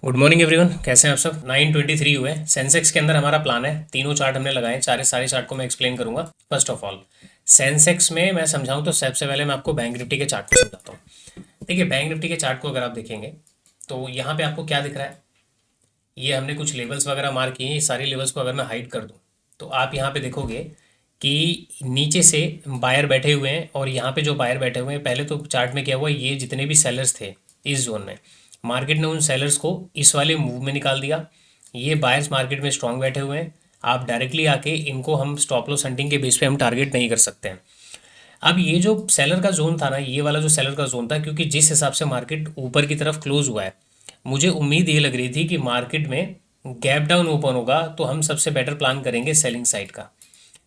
Good morning everyone, कैसे हैं आप सब। 9:23 हुए। सेंसेक्स के अंदर हमारा प्लान है, तीनों चार्ट हमने लगाए, सारे चार्ट को मैं एक्सप्लेन करूंगा। फर्स्ट ऑफ ऑल सेंसेक्स में मैं समझाऊं तो सबसे पहले मैं आपको बैंक निफ्टी के चार्ट को समझाता हूँ। देखिए, बैंक निफ्टी के चार्ट को अगर आप देखेंगे तो यहाँ पे आपको क्या दिख रहा है। ये हमने कुछ लेवल्स वगैरह मार्क किए हैं। ये सारी लेवल्स को अगर मैं हाइड कर दूँ तो आप यहाँ पे देखोगे कि नीचे से बायर बैठे हुए हैं, और यहाँ पे जो बायर बैठे हुए हैं, पहले तो चार्ट में क्या हुआ, ये जितने भी सेलर्स थे इस जोन में, मार्केट ने उन सेलर्स को इस वाले मूव में निकाल दिया। ये बायर्स मार्केट में स्ट्रांग बैठे हुए हैं। आप डायरेक्टली आके इनको हम स्टॉप लॉस हंटिंग के बेस पे हम टारगेट नहीं कर सकते हैं। अब ये जो सेलर का जोन था ना, ये वाला जो सेलर का जोन था, क्योंकि जिस हिसाब से मार्केट ऊपर की तरफ क्लोज हुआ है, मुझे उम्मीद ये लग रही थी कि मार्केट में गैप डाउन ओपन होगा तो हम सबसे बेटर प्लान करेंगे सेलिंग साइड का।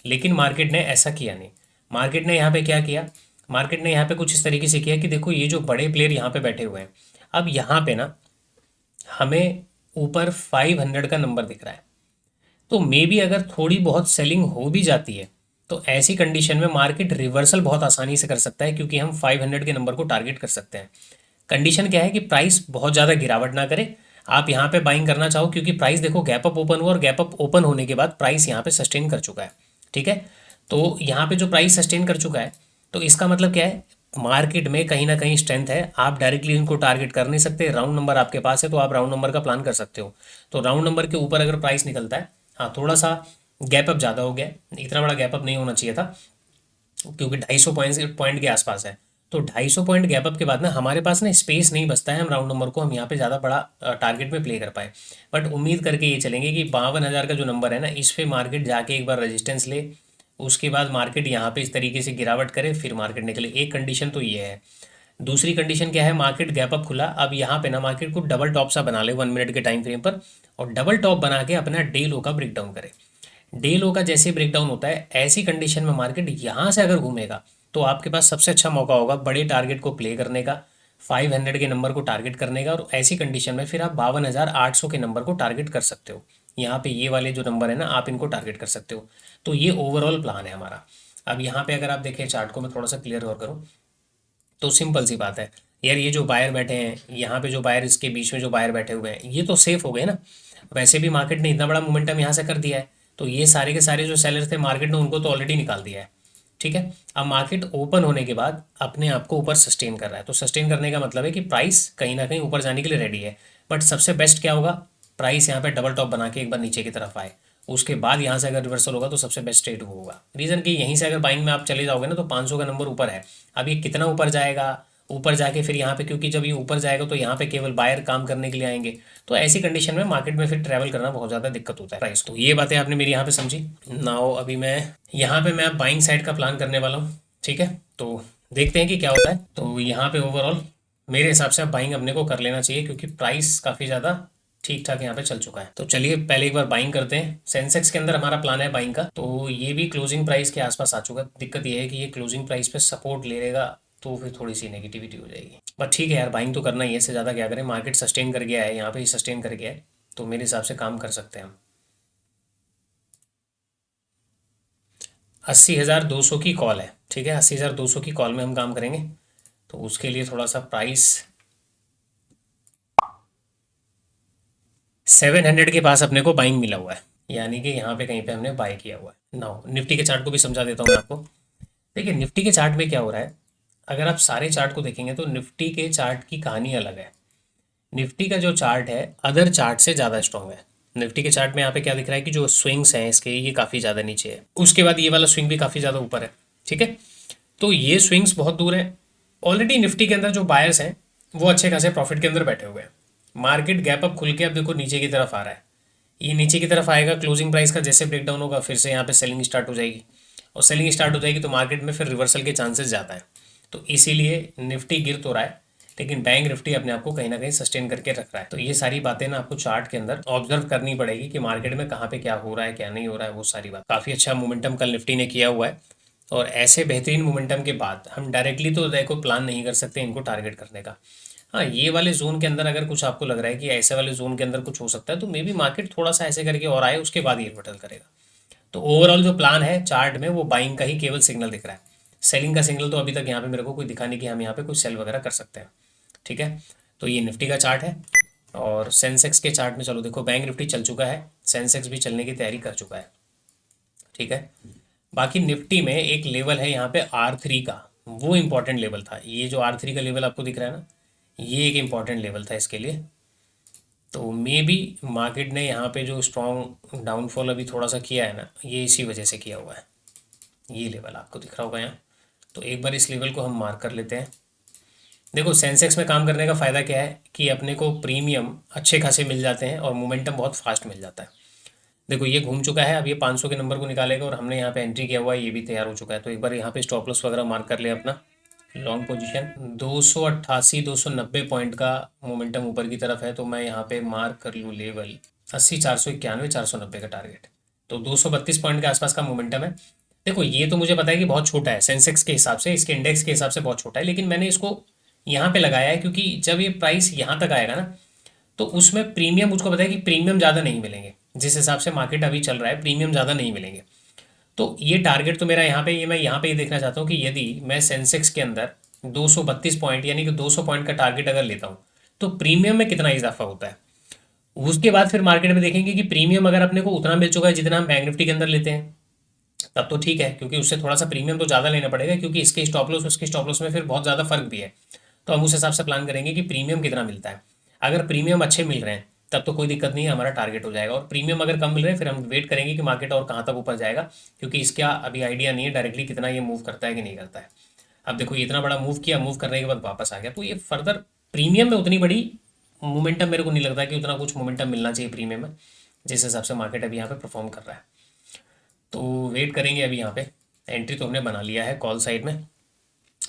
लेकिन मार्केट ने ऐसा किया नहीं। मार्केट ने यहाँ पे क्या किया, मार्केट ने यहाँ पे कुछ इस तरीके से किया कि देखो, ये जो बड़े प्लेयर यहाँ पे बैठे हुए हैं, अब यहाँ पे ना हमें ऊपर 500 का नंबर दिख रहा है। तो मे बी अगर थोड़ी बहुत सेलिंग हो भी जाती है तो ऐसी कंडीशन में मार्केट रिवर्सल बहुत आसानी से कर सकता है, क्योंकि हम 500 के नंबर को टारगेट कर सकते हैं। कंडीशन क्या है कि प्राइस बहुत ज़्यादा गिरावट ना करे। आप यहाँ पे बाइंग करना चाहो, क्योंकि प्राइस देखो गैप अप ओपन हुआ, और गैप अप ओपन होने के बाद प्राइस यहाँ पे सस्टेन कर चुका है। ठीक है, तो यहाँ पे जो प्राइस सस्टेन कर चुका है, तो इसका मतलब क्या है, मार्केट में कहीं ना कहीं स्ट्रेंथ है। आप डायरेक्टली इनको टारगेट कर नहीं सकते। राउंड नंबर आपके पास है तो आप राउंड नंबर का प्लान कर सकते हो। तो राउंड नंबर के ऊपर अगर प्राइस निकलता है, हाँ थोड़ा सा गैप अप ज़्यादा हो गया, इतना बड़ा गैप अप नहीं होना चाहिए था, क्योंकि 250 पॉइंट के आसपास है। तो 250 पॉइंट गैप अप के बाद ना हमारे पास ना स्पेस नहीं बचता है, हम राउंड नंबर को हम यहाँ पे ज़्यादा बड़ा टारगेट में प्ले कर पाए। बट उम्मीद करके ये चलेंगे कि 52,000 का जो नंबर है ना, इस पे मार्केट जाके एक बार रेजिस्टेंस ले, उसके बाद मार्केट यहाँ पे इस तरीके से गिरावट करे, फिर मार्केट निकले। एक कंडीशन तो ये है। दूसरी कंडीशन क्या है, मार्केट गैप अप खुला, अब यहाँ पे ना मार्केट को डबल टॉप सा बना ले 1 मिनट के टाइम फ्रेम पर, और डबल टॉप बना के अपना डे लो का ब्रेक डाउन करे। डे लो का जैसे ब्रेकडाउन होता है, ऐसी कंडीशन में मार्केट यहाँ से अगर घूमेगा तो आपके पास सबसे अच्छा मौका होगा बड़े टारगेट को प्ले करने का, 500 के नंबर को टारगेट करने का। और ऐसी कंडीशन में फिर आप 52,800 के नंबर को टारगेट कर सकते हो। यहाँ पे ये वाले जो नंबर है ना, आप इनको टारगेट कर सकते हो। तो ये ओवरऑल प्लान है हमारा। अब यहाँ पे अगर आप देखें चार्ट को, मैं थोड़ा सा क्लियर और करूँ तो सिंपल सी बात है यार, ये जो बायर बैठे हैं यहाँ पे, जो बायर इसके बीच में जो बायर बैठे हुए हैं, ये तो सेफ हो गए ना। वैसे भी मार्केट ने इतना बड़ा मोमेंटम यहाँ से कर दिया है, तो ये सारे के सारे जो सेलर थे मार्केट ने उनको तो ऑलरेडी निकाल दिया है। ठीक है, अब मार्केट ओपन होने के बाद अपने आप को ऊपर सस्टेन कर रहा है, तो सस्टेन करने का मतलब है कि प्राइस कहीं ना कहीं ऊपर जाने के लिए रेडी है। बट सबसे बेस्ट क्या होगा, प्राइस यहाँ पे डबल टॉप बना के एक बार नीचे की तरफ आए, उसके बाद यहाँ से अगर रिवर्सल होगा तो सबसे बेस्ट ट्रेड वो होगा। रीज़न कि यहीं से अगर बाइंग में आप चले जाओगे ना तो 500 का नंबर ऊपर है। अब ये कितना ऊपर जाएगा, ऊपर जाके फिर यहाँ पे, क्योंकि जब ये ऊपर जाएगा तो यहाँ पे केवल बायर काम करने के लिए आएंगे, तो ऐसी कंडीशन में मार्केट में फिर ट्रैवल करना बहुत ज़्यादा दिक्कत होता है प्राइस। तो ये बातें आपने मेरी यहाँ पे समझी। नाउ अभी मैं यहाँ पे मैं बाइंग साइड का प्लान करने वाला हूँ। ठीक है, तो देखते हैं कि क्या होता है। तो यहाँ पे ओवरऑल मेरे हिसाब से अब बाइंग अपने को कर लेना चाहिए, क्योंकि प्राइस काफ़ी ज़्यादा ठीक ठाक यहाँ पे चल चुका है। तो चलिए पहले एक बार बाइंग करते हैं। सेंसेक्स के अंदर हमारा प्लान है बाइंग का, तो ये भी क्लोजिंग प्राइस के आसपास आ चुका है। दिक्कत ये है कि ये क्लोजिंग प्राइस पे सपोर्ट ले लेगा तो फिर थोड़ी सी नेगेटिविटी हो जाएगी। बट ठीक है यार, बाइंग तो करना ही है, इससे ज़्यादा क्या करें। मार्केट सस्टेन कर गया है, यहाँ पे ही सस्टेन कर गया है, तो मेरे हिसाब से काम कर सकते हैं हम। 80,200 की कॉल है। ठीक है, 80,200 की कॉल में हम काम करेंगे। तो उसके लिए थोड़ा सा प्राइस 700 के पास अपने को बाइंग मिला हुआ है, यानी कि यहाँ पे कहीं पे हमने बाय किया हुआ है। नाउ निफ्टी के चार्ट को भी समझा देता हूँ मैं आपको। देखिए, निफ्टी के चार्ट में क्या हो रहा है, अगर आप सारे चार्ट को देखेंगे तो निफ्टी के चार्ट की कहानी अलग है। निफ्टी का जो चार्ट है अदर चार्ट से ज़्यादा स्ट्रॉन्ग है। निफ्टी के चार्ट में यहाँ पे क्या दिख रहा है कि जो स्विंग्स हैं इसके, ये काफ़ी ज़्यादा नीचे है, उसके बाद ये वाला स्विंग भी काफ़ी ज़्यादा ऊपर है। ठीक है, तो ये स्विंग्स बहुत दूर है। ऑलरेडी निफ्टी के अंदर जो बायर्स हैं वो अच्छे खासे प्रॉफिट के अंदर बैठे हुए हैं। मार्केट गैप अप खुल के अब देखो नीचे की तरफ आ रहा है। ये नीचे की तरफ आएगा, क्लोजिंग प्राइस का जैसे ब्रेकडाउन होगा फिर से यहाँ पे सेलिंग स्टार्ट हो जाएगी, और सेलिंग स्टार्ट हो जाएगी तो मार्केट में फिर रिवर्सल के चांसेस ज़्यादा है। तो इसीलिए निफ्टी गिर तो रहा है, लेकिन बैंक निफ्टी अपने आप को कहीं ना कहीं सस्टेन करके रख रहा है। तो ये सारी बातें ना आपको चार्ट के अंदर ऑब्जर्व करनी पड़ेगी कि मार्केट में कहाँ पे क्या हो रहा है क्या नहीं हो रहा है। वो सारी बात, काफ़ी अच्छा मोमेंटम कल निफ्टी ने किया हुआ है, और ऐसे बेहतरीन मोमेंटम के बाद हम डायरेक्टली तो देखो प्लान नहीं कर सकते इनको टारगेट करने का। हाँ, ये वाले जोन के अंदर अगर कुछ आपको लग रहा है कि ऐसे वाले जोन के अंदर कुछ हो सकता है, तो मे बी मार्केट थोड़ा सा ऐसे करके और आए, उसके बाद ये रिवर्सल करेगा। तो ओवरऑल जो प्लान है चार्ट में, वो बाइंग का ही केवल सिग्नल दिख रहा है। सेलिंग का सिग्नल तो अभी तक यहाँ पे मेरे को कोई दिखा नहीं कि हम यहाँ पे कुछ सेल वगैरह कर सकते हैं। ठीक है, तो ये निफ्टी का चार्ट है। और सेंसेक्स के चार्ट में चलो देखो, बैंक निफ्टी चल चुका है, सेंसेक्स भी चलने की तैयारी कर चुका है, ठीक है। बाकी निफ्टी में एक लेवल है यहाँ पे R3 का, वो इम्पोर्टेंट लेवल था। ये जो R3 का लेवल आपको दिख रहा है ना, ये एक इम्पॉर्टेंट लेवल था इसके लिए। तो मे बी मार्केट ने यहाँ पे जो स्ट्रॉन्ग डाउनफॉल अभी थोड़ा सा किया है ना, ये इसी वजह से किया हुआ है। ये लेवल आपको दिख रहा होगा यहाँ, तो एक बार इस लेवल को हम मार्क कर लेते हैं। देखो सेंसेक्स में काम करने का फ़ायदा क्या है कि अपने को प्रीमियम अच्छे खासे मिल जाते हैं और मोमेंटम बहुत फास्ट मिल जाता है। देखो ये घूम चुका है, अब ये 500 के नंबर को निकालेगा और हमने यहाँ पे एंट्री किया हुआ है, ये भी तैयार हो चुका है। तो एक बार यहाँ पे स्टॉप लॉस वगैरह मार्क कर ले अपना। लॉन्ग पोजीशन 288 290 पॉइंट का मोमेंटम ऊपर की तरफ है, तो मैं यहाँ पे मार्क कर लूँ लेवल 80 491 490 का टारगेट। तो 232 पॉइंट के आसपास का मोमेंटम है। देखो ये तो मुझे पता है कि बहुत छोटा है सेंसेक्स के हिसाब से, इसके इंडेक्स के हिसाब से बहुत छोटा है, लेकिन मैंने इसको यहाँ पे लगाया है क्योंकि जब ये प्राइस यहाँ तक आएगा ना, तो उसमें प्रीमियम, मुझको पता है कि प्रीमियम ज़्यादा नहीं मिलेंगे। जिस हिसाब से मार्केट अभी चल रहा है, प्रीमियम ज़्यादा नहीं मिलेंगे। तो ये टारगेट तो मेरा यहाँ पे, ये मैं यहाँ पे ये देखना चाहता हूँ कि यदि मैं सेंसेक्स के अंदर 232 पॉइंट यानी कि 200 पॉइंट का टारगेट अगर लेता हूँ, तो प्रीमियम में कितना इजाफा होता है। उसके बाद फिर मार्केट में देखेंगे कि प्रीमियम अगर अपने को उतना मिल चुका है जितना हम बैंक निफ्टी के अंदर लेते हैं, तब तो ठीक है, क्योंकि उससे थोड़ा सा प्रीमियम तो ज़्यादा लेना पड़ेगा, क्योंकि इसके स्टॉप लॉस उसके स्टॉप लॉस में फिर बहुत ज़्यादा फर्क भी है। तो हम उस हिसाब से प्लान करेंगे कि प्रीमियम कितना मिलता है। अगर प्रीमियम अच्छे मिल रहे हैं तब तो कोई दिक्कत नहीं है, हमारा टारगेट हो जाएगा। और प्रीमियम अगर कम मिल रहे हैं, फिर हम वेट करेंगे कि मार्केट और कहाँ तक ऊपर जाएगा, क्योंकि इसका अभी आइडिया नहीं है डायरेक्टली कितना ये मूव करता है कि नहीं करता है। अब देखो ये इतना बड़ा मूव किया, मूव करने के बाद वापस आ गया, तो ये फर्दर प्रीमियम में उतनी बड़ी मोमेंटम मेरे को नहीं लगता कि उतना कुछ मोमेंटम मिलना चाहिए प्रीमियम में, जिस हिसाब से मार्केट अभी यहाँ पे परफॉर्म कर रहा है। तो वेट करेंगे। अभी यहाँ पे एंट्री तो हमने बना लिया है कॉल साइड में,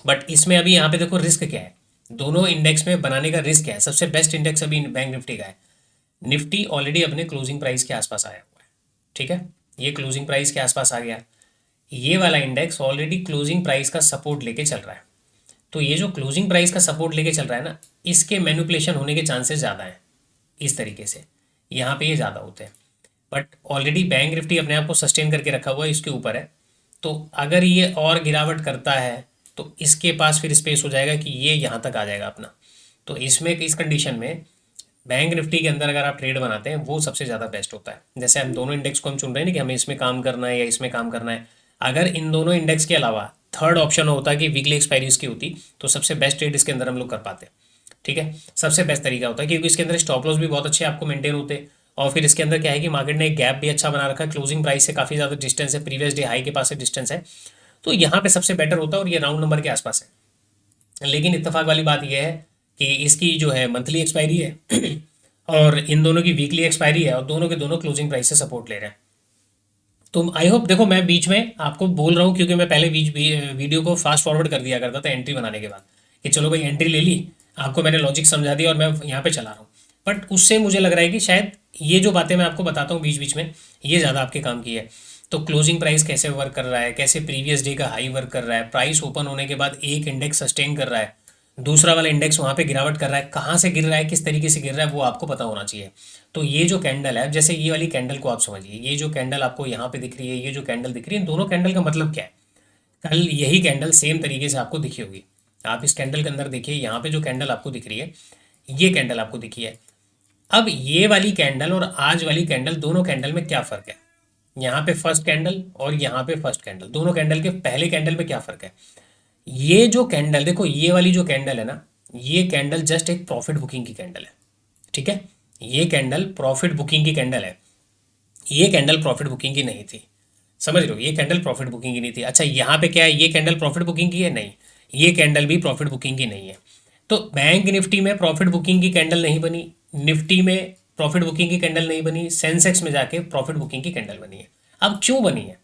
बट इसमें अभी यहाँ पे देखो रिस्क क्या है, दोनों इंडेक्स में बनाने का रिस्क क्या है। सबसे बेस्ट इंडेक्स अभी बैंक निफ्टी का है। निफ्टी ऑलरेडी अपने क्लोजिंग प्राइस के आसपास आया हुआ है, ठीक है, ये क्लोजिंग प्राइस के आसपास आ गया। ये वाला इंडेक्स ऑलरेडी क्लोजिंग प्राइस का सपोर्ट लेके चल रहा है। तो ये जो क्लोजिंग प्राइस का सपोर्ट लेके चल रहा है ना, इसके मैनिपुलेशन होने के चांसेस ज़्यादा हैं। इस तरीके से यहाँ पे ये ज़्यादा होते हैं, बट ऑलरेडी बैंक निफ्टी अपने आप को सस्टेन करके रखा हुआ है, इसके ऊपर है। तो अगर ये और गिरावट करता है तो इसके पास फिर स्पेस हो जाएगा कि ये यहाँ तक आ जाएगा अपना। तो इसमें इस कंडीशन में बैंक निफ्टी के अंदर अगर आप ट्रेड बनाते हैं, वो सबसे ज़्यादा बेस्ट होता है। जैसे हम दोनों इंडेक्स को हम चुन रहे हैं ना कि हमें इसमें काम करना है या इसमें काम करना है, अगर इन दोनों इंडेक्स के अलावा थर्ड ऑप्शन होता कि वीकली एक्सपायरीज की होती, तो सबसे बेस्ट ट्रेड इसके अंदर हम लोग कर पाते। ठीक है, सबसे बेस्ट तरीका होता है, क्योंकि इसके अंदर स्टॉप लॉस भी बहुत अच्छे आपको मेंटेन होते। और फिर इसके अंदर क्या है कि मार्केट ने एक गैप भी अच्छा बना रखा है, क्लोजिंग प्राइस से काफ़ी ज़्यादा डिस्टेंस है, प्रीवियस डे हाई के पास से डिस्टेंस है। तो यहाँ पे सबसे बेटर होता है और ये राउंड नंबर के आसपास है। लेकिन इत्तेफाक वाली बात यह है कि इसकी जो है मंथली एक्सपायरी है और इन दोनों की वीकली एक्सपायरी है, और दोनों के दोनों क्लोजिंग प्राइस से सपोर्ट ले रहे हैं। तो आई होप, देखो मैं बीच में आपको बोल रहा हूँ क्योंकि मैं पहले वीडियो को फास्ट फॉरवर्ड कर दिया करता था एंट्री बनाने के बाद, कि चलो भाई एंट्री ले ली, आपको मैंने लॉजिक समझा दिया और मैं यहाँ पे चला रहा हूँ। बट उससे मुझे लग रहा है कि शायद ये जो बातें मैं आपको बताता हूँ बीच बीच में, ये ज़्यादा आपके काम की है। तो क्लोजिंग प्राइस कैसे वर्क कर रहा है, कैसे प्रीवियस डे का हाई वर्क कर रहा है, प्राइस ओपन होने के बाद एक इंडेक्स सस्टेन कर रहा है, दूसरा वाला इंडेक्स वहाँ पे गिरावट कर रहा है, कहाँ से गिर रहा है, किस तरीके से गिर रहा है, वो आपको पता होना चाहिए। तो ये जो कैंडल है, जैसे ये वाली कैंडल को आप समझिए, ये जो कैंडल आपको यहाँ पे दिख रही है, ये जो कैंडल दिख रही है, इन दोनों कैंडल का मतलब क्या है। कल यही कैंडल सेम तरीके से आपको दिखी होगी। आप इस कैंडल के अंदर देखिए, यहाँ पे जो कैंडल आपको दिख रही है, ये कैंडल आपको दिखी है। अब ये वाली कैंडल और आज वाली कैंडल, दोनों कैंडल में क्या फ़र्क है। यहाँ पे फर्स्ट कैंडल और यहाँ पे फर्स्ट कैंडल, दोनों कैंडल के पहले कैंडल में क्या फ़र्क है। ये जो कैंडल देखो, ये वाली जो कैंडल है ना, ये कैंडल जस्ट एक प्रॉफिट बुकिंग की कैंडल है। ठीक है, ये कैंडल प्रॉफिट बुकिंग की कैंडल है, ये कैंडल प्रॉफिट बुकिंग की नहीं थी। समझ रहे हो, ये कैंडल प्रॉफिट बुकिंग की नहीं थी। अच्छा यहाँ पे क्या है, ये कैंडल प्रॉफिट बुकिंग की है, नहीं, ये कैंडल भी प्रॉफिट बुकिंग की नहीं है। तो बैंक निफ्टी में प्रॉफिट बुकिंग की कैंडल नहीं बनी, निफ्टी में प्रॉफिट बुकिंग की कैंडल नहीं बनी, सेंसेक्स में जाके प्रॉफिट बुकिंग की कैंडल बनी है। अब क्यों बनी है,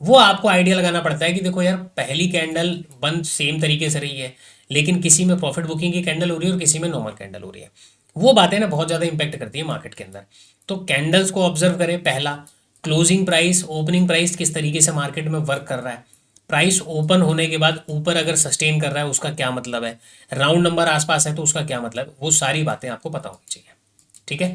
वो आपको आइडिया लगाना पड़ता है कि देखो यार, पहली कैंडल बंद सेम तरीके से रही है, लेकिन किसी में प्रॉफिट बुकिंग की कैंडल हो रही है और किसी में नॉर्मल कैंडल हो रही है। वो बातें ना बहुत ज़्यादा इंपैक्ट करती है मार्केट के अंदर। तो कैंडल्स को ऑब्जर्व करें। पहला, क्लोजिंग प्राइस, ओपनिंग प्राइस किस तरीके से मार्केट में वर्क कर रहा है, प्राइस ओपन होने के बाद ऊपर अगर सस्टेन कर रहा है उसका क्या मतलब है, राउंड नंबर आसपास है तो उसका क्या मतलब है, वो सारी बातें आपको पता होनी चाहिए। ठीक है,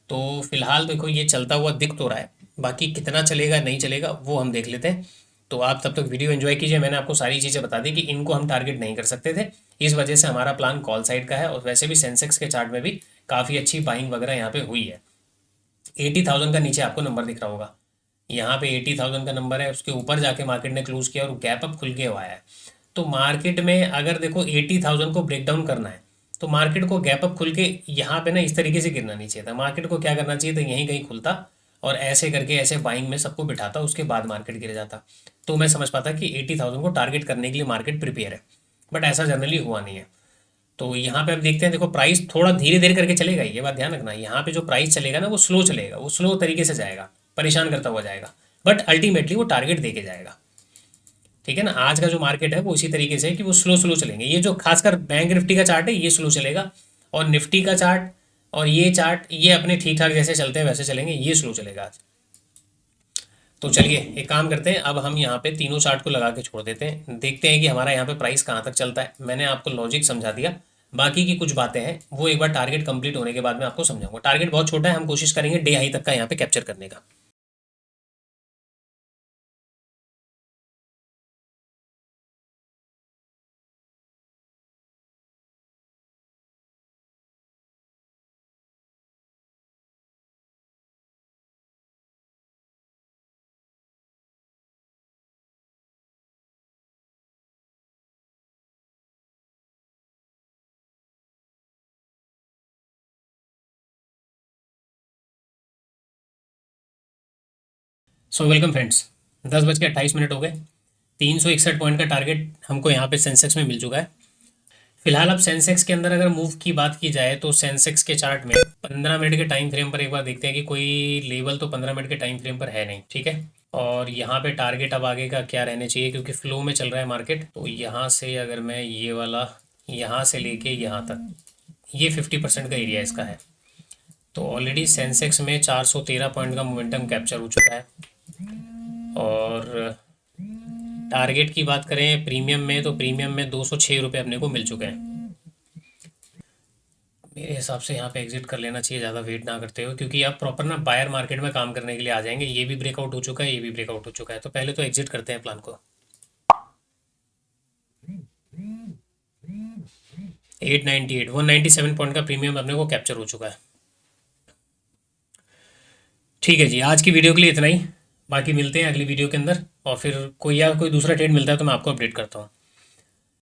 तो फिलहाल देखो ये चलता हुआ दिख तो रहा है, बाकी कितना चलेगा नहीं चलेगा वो हम देख लेते हैं। तो आप तब तक वीडियो एंजॉय कीजिए। मैंने आपको सारी चीज़ें बता दी कि इनको हम टारगेट नहीं कर सकते थे, इस वजह से हमारा प्लान कॉल साइड का है। और वैसे भी सेंसेक्स के चार्ट में भी काफ़ी अच्छी बाइंग वगैरह यहाँ पे हुई है। 80,000 का नीचे आपको नंबर दिख रहा होगा, यहाँ पे 80,000 का नंबर है, उसके ऊपर जाके मार्केट ने क्लोज किया और गैप अप खुल के हुआ है। तो मार्केट में अगर देखो 80,000 को ब्रेक डाउन करना है तो मार्केट को गैप अप खुल के यहाँ पे ना इस तरीके से गिरना नहीं चाहिए था। मार्केट को क्या करना चाहिए था, यहीं कहीं खुलता और ऐसे करके ऐसे बाइंग में सबको बिठाता, उसके बाद मार्केट गिर जाता, तो मैं समझ पाता कि 80,000 को टारगेट करने के लिए मार्केट प्रिपेयर है। बट ऐसा जनरली हुआ नहीं है। तो यहाँ पे अब देखते हैं, देखो प्राइस थोड़ा धीरे धीरे करके चलेगा, ये बात ध्यान रखना। यहाँ पे जो प्राइस चलेगा ना वो स्लो चलेगा, वो स्लो तरीके से जाएगा, परेशान करता हुआ जाएगा, बट अल्टीमेटली वो टारगेट दे के जाएगा। ठीक है ना, आज का जो मार्केट है वो इसी तरीके से है कि वो स्लो स्लो चलेंगे। ये जो खासकर बैंक निफ्टी का चार्ट है ये स्लो चलेगा, और निफ्टी का चार्ट और ये चार्ट ये अपने ठीक ठाक जैसे चलते हैं वैसे चलेंगे, ये स्लो चलेगा आज। तो चलिए एक काम करते हैं, अब हम यहाँ पे तीनों चार्ट को लगा के छोड़ देते हैं, देखते हैं कि हमारा यहाँ पे प्राइस कहाँ तक चलता है। मैंने आपको लॉजिक समझा दिया, बाकी की कुछ बातें हैं वो एक बार टारगेट कंप्लीट होने के बाद में आपको समझाऊंगा। टारगेट बहुत छोटा है, हम कोशिश करेंगे डे हाई तक का यहाँ पे कैप्चर करने का। सो वेलकम फ्रेंड्स, 10:28 हो गए। 361 पॉइंट का टारगेट हमको यहाँ पे सेंसेक्स में मिल चुका है। फिलहाल अब सेंसेक्स के अंदर अगर मूव की बात की जाए तो सेंसेक्स के चार्ट में 15 मिनट के टाइम फ्रेम पर एक बार देखते हैं कि कोई लेवल तो 15 मिनट के टाइम फ्रेम पर है नहीं। ठीक है, और यहाँ पे टारगेट अब आगे का क्या रहने चाहिए, क्योंकि फ्लो में चल रहा है मार्केट। तो यहाँ से अगर मैं ये वाला यहाँ से लेके यहाँ तक, ये 50% का एरिया इसका है। तो ऑलरेडी सेंसेक्स में 413 पॉइंट का मोमेंटम कैप्चर हो चुका है। और टारगेट की बात करें प्रीमियम में, तो प्रीमियम में 206 रुपये अपने को मिल चुके हैं। मेरे हिसाब से यहाँ पे एग्जिट कर लेना चाहिए, ज़्यादा वेट ना करते हो, क्योंकि आप प्रॉपर ना बायर मार्केट में काम करने के लिए आ जाएंगे। ये भी ब्रेकआउट हो चुका है, ये भी ब्रेकआउट हो चुका है, तो पहले तो एग्जिट करते हैं प्लान को। 898 197 पॉइंट का प्रीमियम अपने को कैप्चर हो चुका है। ठीक है जी, आज की वीडियो के लिए इतना ही। बाकी मिलते हैं अगली वीडियो के अंदर, और फिर कोई दूसरा ट्रेड मिलता है तो मैं आपको अपडेट करता हूँ।